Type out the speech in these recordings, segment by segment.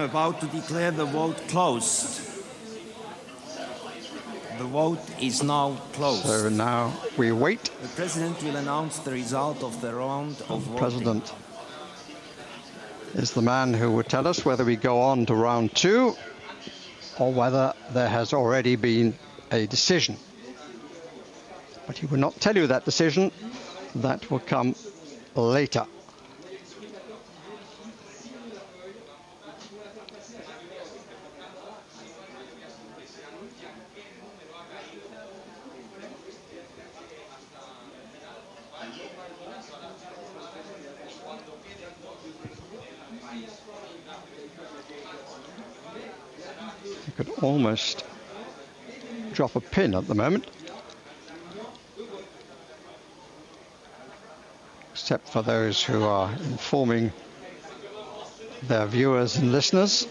about to declare the vote closed. The vote is now closed. So now we wait. The President will announce the result of the round of voting. The President is the man who will tell us whether we go on to round 2 or whether there has already been a decision. But he will not tell you that decision. That will come later. You could almost drop a pin at the moment, except for those who are informing their viewers and listeners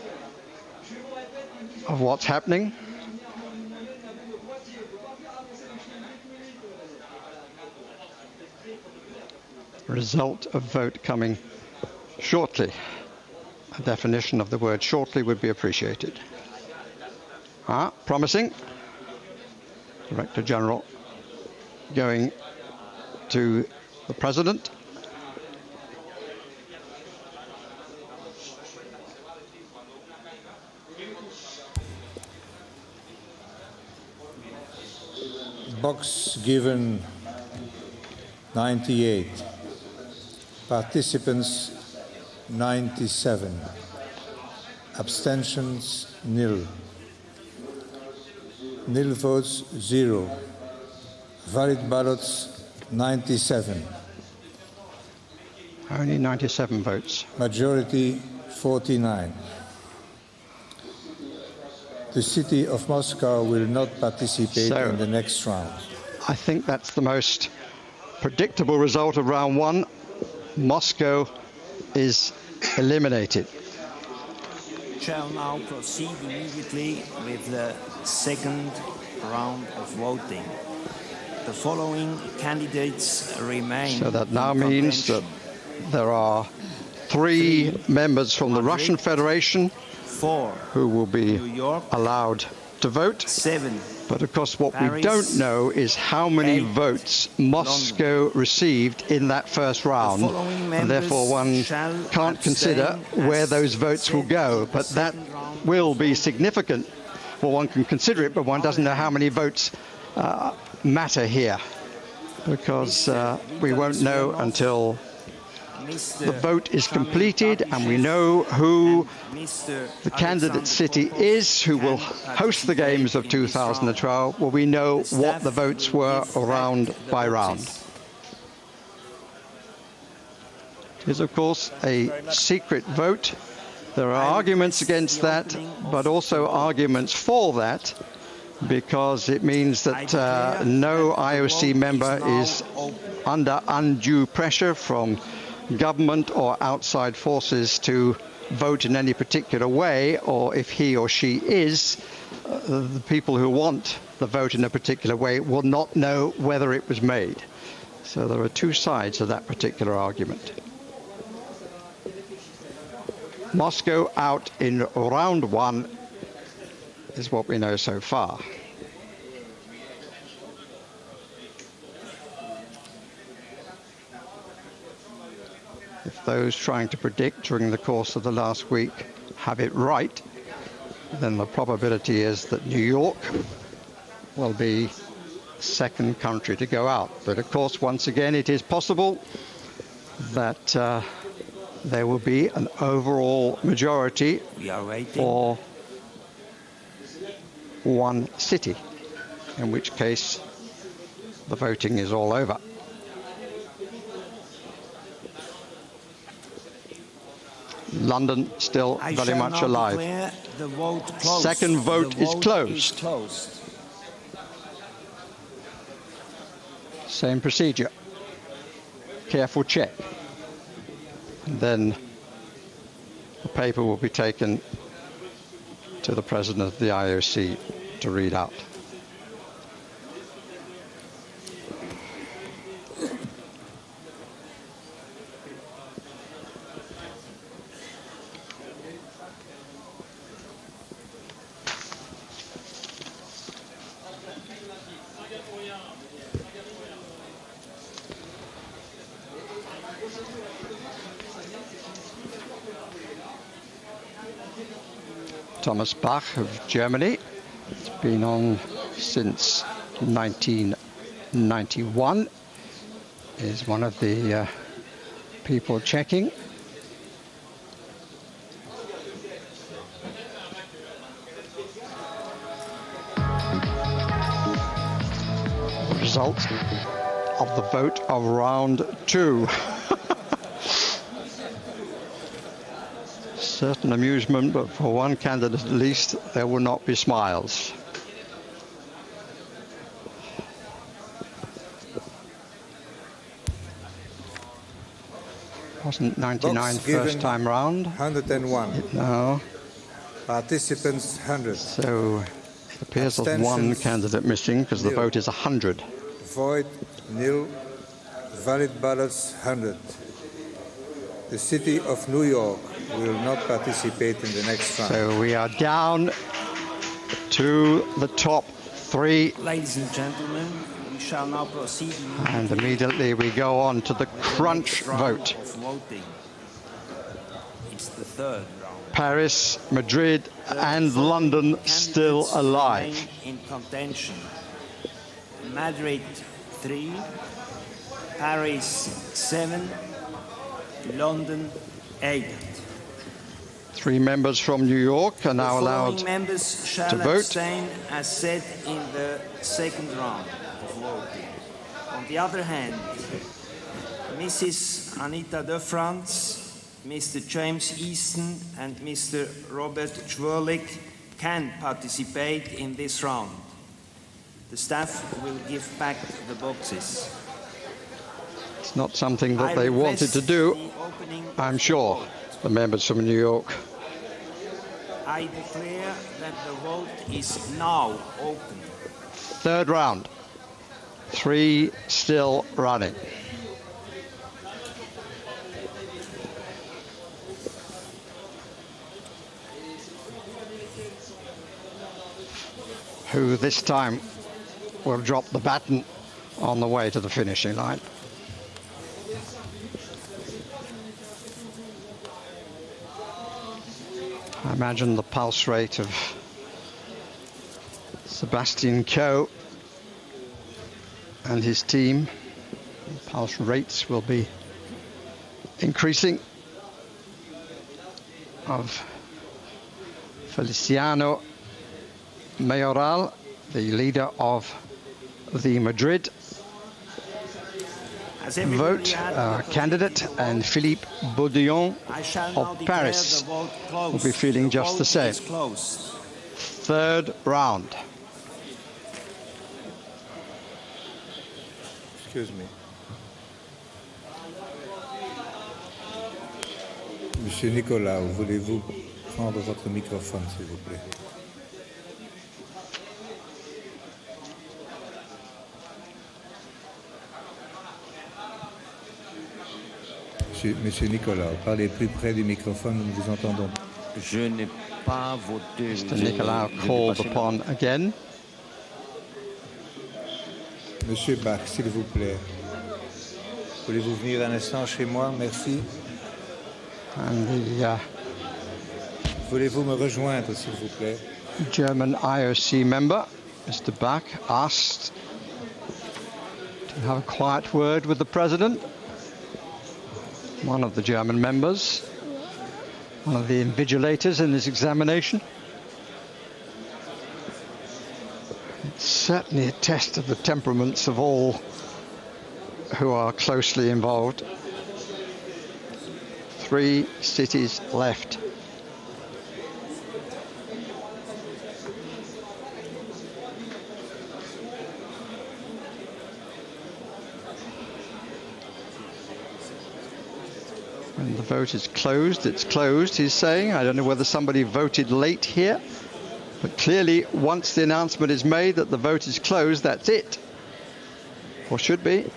of what's happening. Result of vote coming shortly. A definition of the word shortly would be appreciated. Promising. Director General going to the President. Box given 98. Participants 97. Abstentions nil. Nil votes 0. Valid ballots 97. Only 97 votes. Majority 49. The city of Moscow will not participate in the next round. I think that's the most predictable result of round 1. Moscow is eliminated. Shall now proceed immediately with the second round of voting. The following candidates remain. So that now means that there are 3 members from the Russian Federation who will be allowed to vote. 7. But of course what we don't know is how many votes Moscow received in that first round, and therefore one can't consider where those votes will go. But that will be significant. Well, one can consider it, but one doesn't know how many votes matter here, because we won't know until the vote is completed and we know who the candidate city is who will host the Games of 2012. Well, we know what the votes were round by round. It is, of course, a secret vote. There are arguments against that, but also arguments for that, because it means that no IOC member is under undue pressure from government or outside forces to vote in any particular way, or if he or she is, the people who want the vote in a particular way will not know whether it was made. So there are 2 sides of that particular argument. Moscow out in round 1 is what we know so far. If those trying to predict during the course of the last week have it right, then the probability is that New York will be the second country to go out. But of course, once again, it is possible that there will be an overall majority for one city, in which case the voting is all over. London still very much alive. Second vote is closed. Same procedure. Careful check. And then the paper will be taken to the president of the IOC to read out. Thomas Bach of Germany. It's been on since 1991. Is one of the people checking. Result of the vote of round 2. Certain amusement, but for one candidate at least, there will not be smiles. Wasn't 99 first time round? 101. No. Participants 100. So it appears there's one candidate missing because the vote is 100. Void nil. Valid ballots 100. The city of New York will not participate in the next round. So we are down to the top 3. Ladies and gentlemen, we shall now proceed. And immediately we go on to the crunch vote. It's the third round. Paris, Madrid, and London still alive. In contention. Madrid 3, Paris 7, London 8. 3 members from New York are now allowed members shall to vote. Abstain as said in the second round of voting. On the other hand, Mrs. Anita de France, Mr. James Easton, and Mr. Robert Schwerlich can participate in this round. The staff will give back the boxes. It's not something that they wanted to do, I'm sure, the members from New York. I declare that the vote is now open. Third round. 3 still running. Who this time will drop the baton on the way to the finishing line. I imagine the pulse rate of Sebastian Coe and his team, pulse rates will be increasing. Of Feliciano Mayoral, the leader of the Madrid vote candidate, and Philippe Baudillon of Paris will be feeling just the same. Third round. Excuse me. Monsieur Nicolas, voulez-vous prendre votre microphone, s'il vous plaît? Monsieur Nicolas, parlez plus près du microphone, nous vous entendons. Je n'ai pas voté. Mr. Nicolas called upon again. Monsieur Bach, s'il vous plaît. Voulez-vous venir un instant chez moi? Merci. And the Voulez-vous me rejoindre, s'il vous plaît? German IOC member, Mr. Bach, asked to have a quiet word with the president. One of the German members, one of the invigilators in this examination. It's certainly a test of the temperaments of all who are closely involved. 3 cities left. When the vote is closed, it's closed, he's saying. I don't know whether somebody voted late here, but clearly once the announcement is made that the vote is closed, that's it. Or should be.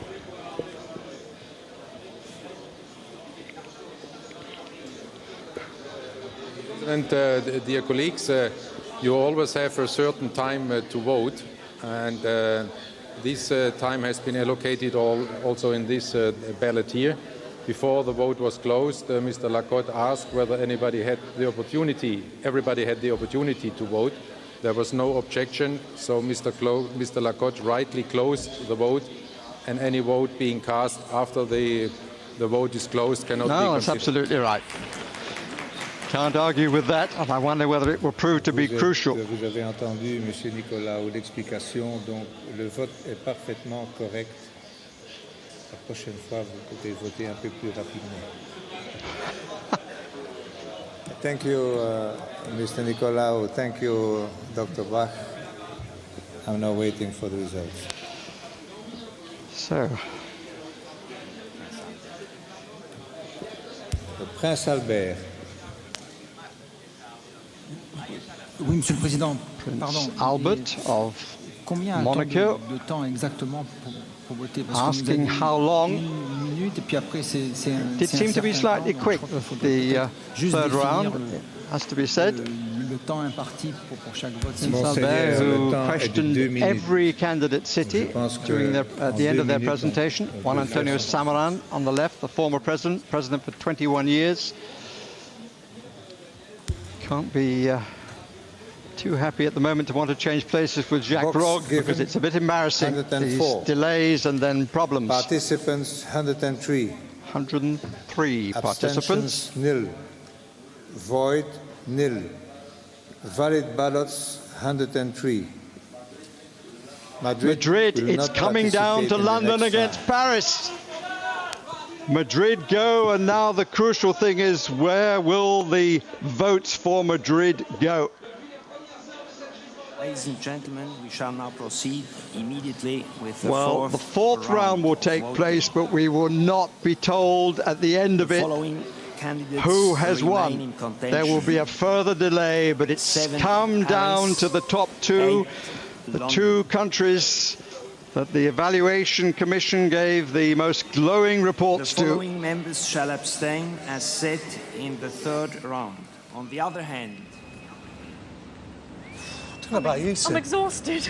And dear colleagues, you always have a certain time to vote, and this time has been allocated also in this ballot here. before the vote was closed, Mr. Lacotte asked whether everybody had the opportunity to vote. There was no objection, so Mr. Lacotte rightly closed the vote, and any vote being cast after the vote is closed cannot be considered. No, that's absolutely right. Can't argue with that, and I wonder whether it will prove to be crucial. Vous avez entendu, M. Nicolau, l'explication, donc le vote est parfaitement correct. La prochaine fois, vous pouvez voter un peu plus rapidement. Thank you, Mr. Nicolau. Thank you, Dr. Bach. I'm now waiting for the results. So, le Prince Albert. Oui, Monsieur le Président. Prince Albert of combien Monaco, de temps exactement pour voter? asking how long. Une minute, et puis après It seemed to be slightly quick, the third round, has to be said. Le temps imparti pour chaque vote. Prince Albert, who questioned every candidate city during at the end of their presentation. Juan Antonio Samaran on the left, the former president for 21 years. Can't be too happy at the moment to want to change places with Jacques Rogge, because it's a bit embarrassing, these delays and then problems. Participants 103. 103 participants. Nil. Void nil. Valid ballots 103. Madrid, it's coming down to London against Paris. Madrid go, and now the crucial thing is, where will the votes for Madrid go? Ladies and gentlemen, we shall now proceed immediately with the the fourth round will take place, but we will not be told at the end of it who has won. There will be a further delay, but it's come down to the top two, the two countries that the Evaluation Commission gave the most glowing reports to. The following members shall abstain as said in the third round. On the other hand, I don't know about you, Sue. I'm exhausted.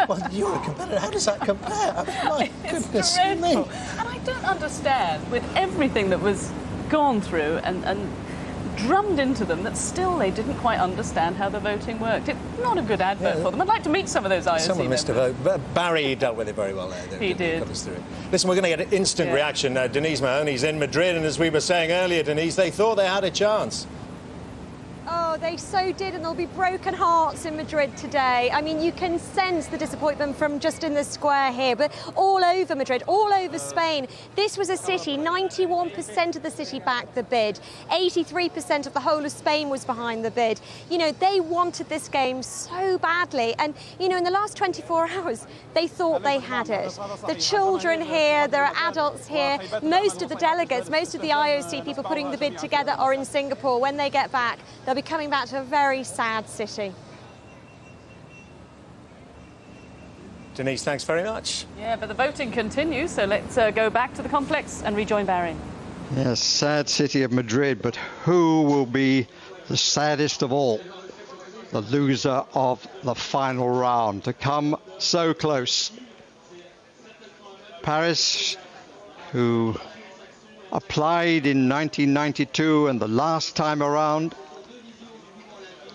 Well, you're a competitor. How does that compare? My It's goodness dreadful. me. And I don't understand, with everything that was gone through and drummed into them, that still they didn't quite understand how the voting worked. It's not a good advert for them. I'd like to meet some of those IOC Someone missed a members. vote. But Barry dealt with it very well there. He did. Got us through it. Listen, we're going to get an instant reaction. Denise Mahoney's in Madrid, and as we were saying earlier, Denise, they thought they had a chance. Oh, they so did, and there'll be broken hearts in Madrid today. I mean, you can sense the disappointment from just in the square here, but all over Madrid, all over Spain. This was a city, 91% of the city backed the bid. 83% of the whole of Spain was behind the bid. You know, they wanted this game so badly. And, you know, in the last 24 hours, they thought they had it. The children here, there are adults here. Most of the delegates, most of the IOC people putting the bid together are in Singapore. When they get back, they'll be coming back to a very sad city. Denise, thanks very much. Yeah, but the voting continues, so let's go back to the complex and rejoin Barry. Yes, sad city of Madrid, but who will be the saddest of all? The loser of the final round, to come so close. Paris, who applied in 1992 and the last time around.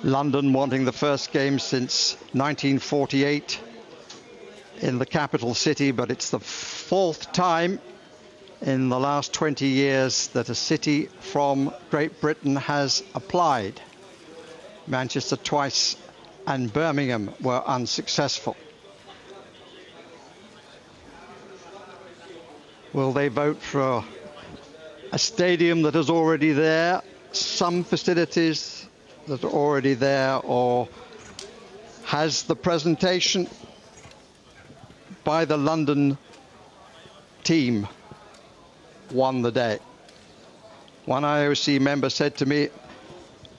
London wanting the first game since 1948 in the capital city, but it's the fourth time in the last 20 years that a city from Great Britain has applied. Manchester twice and Birmingham were unsuccessful. Will they vote for a stadium that is already there, some facilities that are already there, or has the presentation by the London team won the day? One IOC member said to me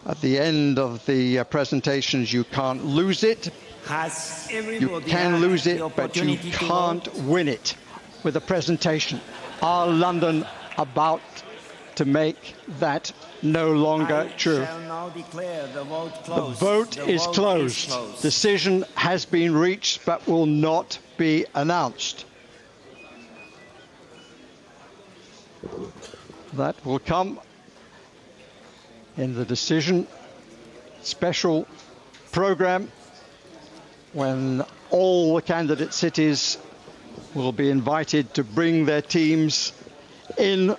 at the end of the presentations, you can't lose it. You can lose it, but you can't win it with a presentation. Are London about to make that no longer true? The vote is closed. Decision has been reached, but will not be announced. That will come in the decision special program when all the candidate cities will be invited to bring their teams in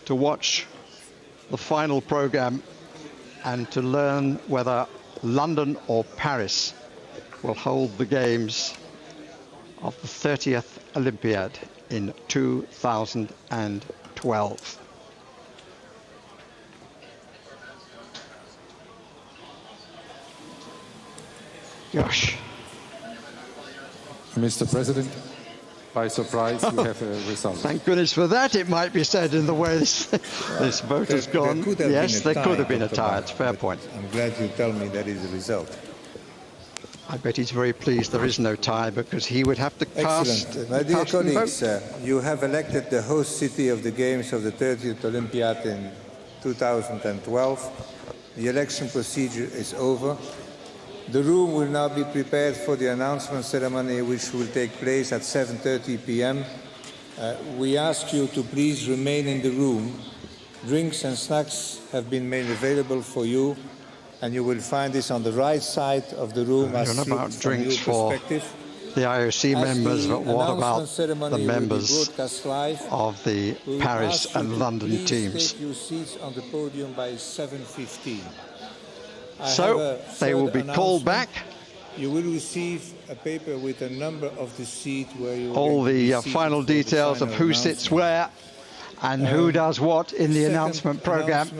to watch the final program and to learn whether London or Paris will hold the games of the 30th Olympiad in 2012. Gosh. Mr. President, by surprise, you have a result. Thank goodness for that, it might be said, in the way this vote has gone. Yes, there could have been a tie. It's a fair point. I'm glad you tell me that is the result. I bet he's very pleased there is no tie, because he would have to cast. Excellent. My dear colleagues, you have elected the host city of the Games of the 30th Olympiad in 2012. The election procedure is over. The room will now be prepared for the announcement ceremony, which will take place at 7:30 p.m. We ask you to please remain in the room. Drinks and snacks have been made available for you, and you will find this on the right side of the room. I don't know about drinks for the IOC members, but what about the members of the Paris and London teams? Take your seats on the podium by 7:15. So they will be called back. You will receive a paper with a number of the seat where you all the final details of who sits where and who does what in the announcement program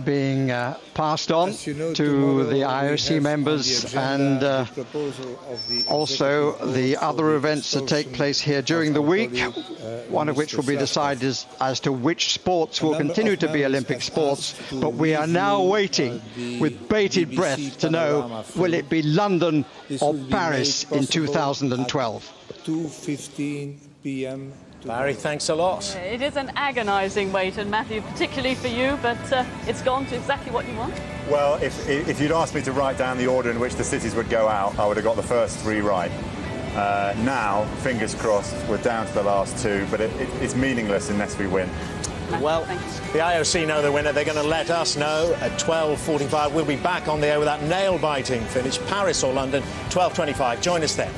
being passed on to the IOC members, and also the other events that take place here during the week, one of which will be decided as to which sports will continue to be Olympic sports. But we are now waiting with bated breath to know, will it be London or Paris in 2012? 2:15 p.m. Barry, thanks a lot. It is an agonising wait, and Matthew, particularly for you, but it's gone to exactly what you want. Well, if you'd asked me to write down the order in which the cities would go out, I would have got the first three right. Now, fingers crossed, we're down to the last two, but it's meaningless unless we win. Well, the IOC know the winner. They're going to let us know at 12:45. We'll be back on the air with that nail-biting finish. Paris or London, 12:25. Join us then.